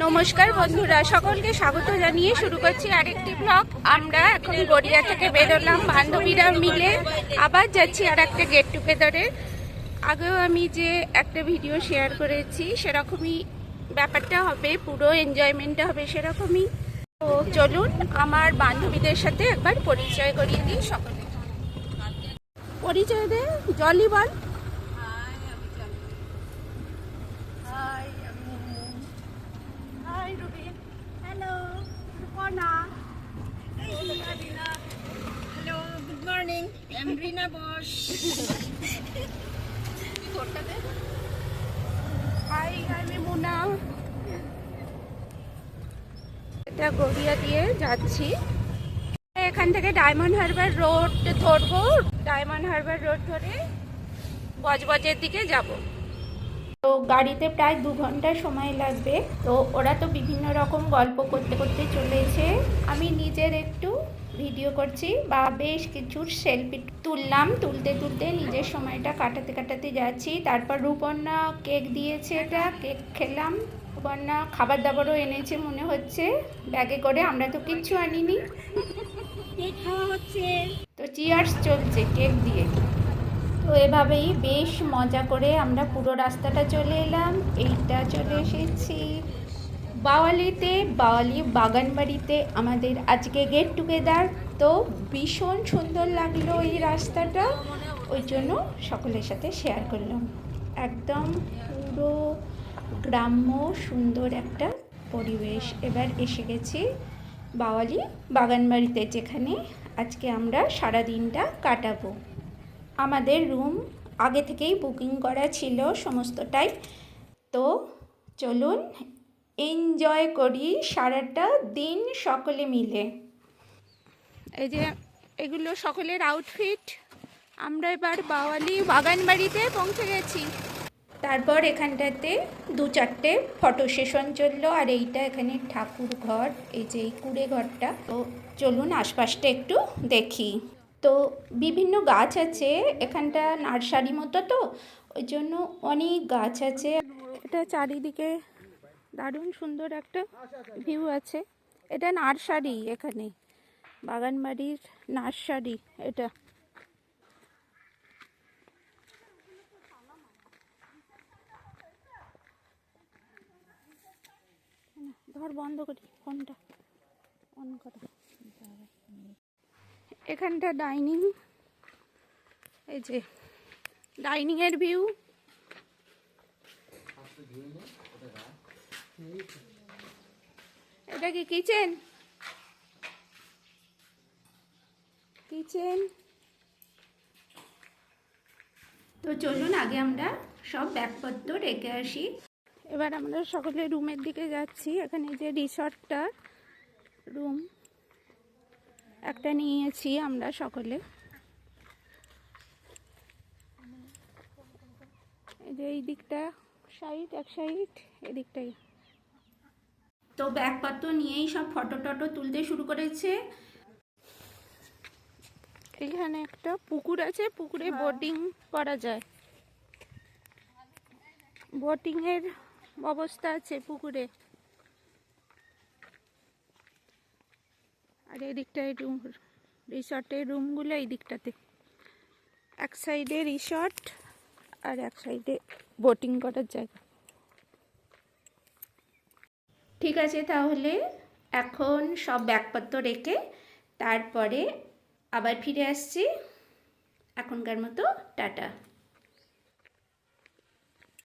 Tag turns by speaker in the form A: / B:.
A: নমস্কার বন্ধুরা, সকলকে স্বাগত জানিয়ে শুরু করছি আরেকটি ব্লগ। আমরা এখন গড়িয়া থেকে বেরোলাম বান্ধবীরা মিলে, আবার যাচ্ছি আর একটা গেট টুগেদারে। আগেও আমি যে একটা ভিডিও শেয়ার করেছি সেরকমই ব্যাপারটা হবে, পুরো এনজয়মেন্টটা হবে সেরকমই। তো চলুন আমার বান্ধবীদের সাথে একবার পরিচয় করিয়ে দিই। সকলে পরিচয় দে, জলি বল।
B: Hello, good morning. I'm Rina Bosch.
A: Hi, আমি মুনা। এটা গড়িয়া দিয়ে যাচ্ছি, এখান থেকে ডায়মন্ড হারবার রোড ধরবো। ডায়মন্ড হারবার রোড ধরে বজবজের দিকে যাব। তো গাড়িতে প্রায় 2 ঘন্টা সময় লাগবে। তো ওরা তো বিভিন্ন রকম গল্প করতে করতে চলেছে, আমি নিজের একটু ভিডিও করছি বা বেশ কিছু সেলফি তুললাম। তুলতে তুলতে নিজের সময়টা কাটাতে কাটাতে যাচ্ছি। তারপর রূপর্ণা কেক দিয়েছে, এটা কেক খেলাম। রূপর্ণা খাবার দাবারও এনেছে মনে হচ্ছে ব্যাগে করে, আমরা তো কিচ্ছু আনিনি।
B: কেক খাওয়া হচ্ছে।
A: তো চিয়ার্স চলছে কেক দিয়ে। তো এভাবেই বেশ মজা করে আমরা পুরো রাস্তাটা চলে এলাম। এইটা চলে এসেছি বাওয়ালিতে, বাওয়ালি বাগানবাড়িতে আমাদের আজকে গেট টুগেদার। তো ভীষণ সুন্দর লাগলো এই রাস্তাটা, ওই জন্য সকলের সাথে শেয়ার করলাম। একদম পুরো গ্রাম্য সুন্দর একটা পরিবেশ। এবার এসে গেছি বাওয়ালি বাগানবাড়িতে, যেখানে আজকে আমরা সারা দিনটা কাটাবো। আমাদের রুম আগে থেকেই বুকিং করা ছিল সমস্তটাই। তো চলুন এনজয় করি সারাটা দিন সকলে মিলে। এই যে এগুলো সকলের আউটফিট। আমরা এবার বাওয়ালি বাগানবাড়িতে পৌঁছে গেছি। তারপর এখানটাতে 2-4টে ফটো সেশন চললো। আর এইটা এখানে ঠাকুর ঘর, এই যে এই কুড়ে ঘরটা। তো চলুন আশপাশটা একটু দেখি। তো বিভিন্ন গাছ আছে এখানটা, নার্সারি মতো, তো ওই জন্য অনেক গাছ আছে। এটা চারিদিকে দারুণ সুন্দর একটা ভিউ আছে। এটা নার্সারি, এখানে বাগানবাড়ির নার্সারি এটা। ধর বন্ধ করি ফোনটা, অন করা। এখানটা ডাইনিং, এই যে ডাইনিং এর ভিউ। এটা কি কিচেন? কিচেন। তো চলুন আগে আমরা সব ব্যাগপত্র রেখে আসি। এবার আমরা সকলে রুমের দিকে যাচ্ছি। এখানে যে রিসর্টটা রুম একটা নিয়েছি আমরা সকলে। এই যে এই দিকটা সাইড, এক সাইড এদিকটাই। তো ব্যাগপত্র নিয়েই সব ফটো টটো তুলতে শুরু করেছে। এখানে একটা পুকুর আছে, পুকুরে বোটিং করা যায়। বোটিং এর ব্যবস্থা আছে পুকুরে। আর এই দিকটায় রুম, রিসর্টের রুমগুলো এই দিকটাতে। এক সাইডে রিসর্ট আর এক সাইডে বোটিং করার জায়গা। ঠিক আছে, তাহলে এখন সব ব্যাগপত্র রেখে তারপরে আবার ফিরে আসছি। এখনকার মতো টাটা।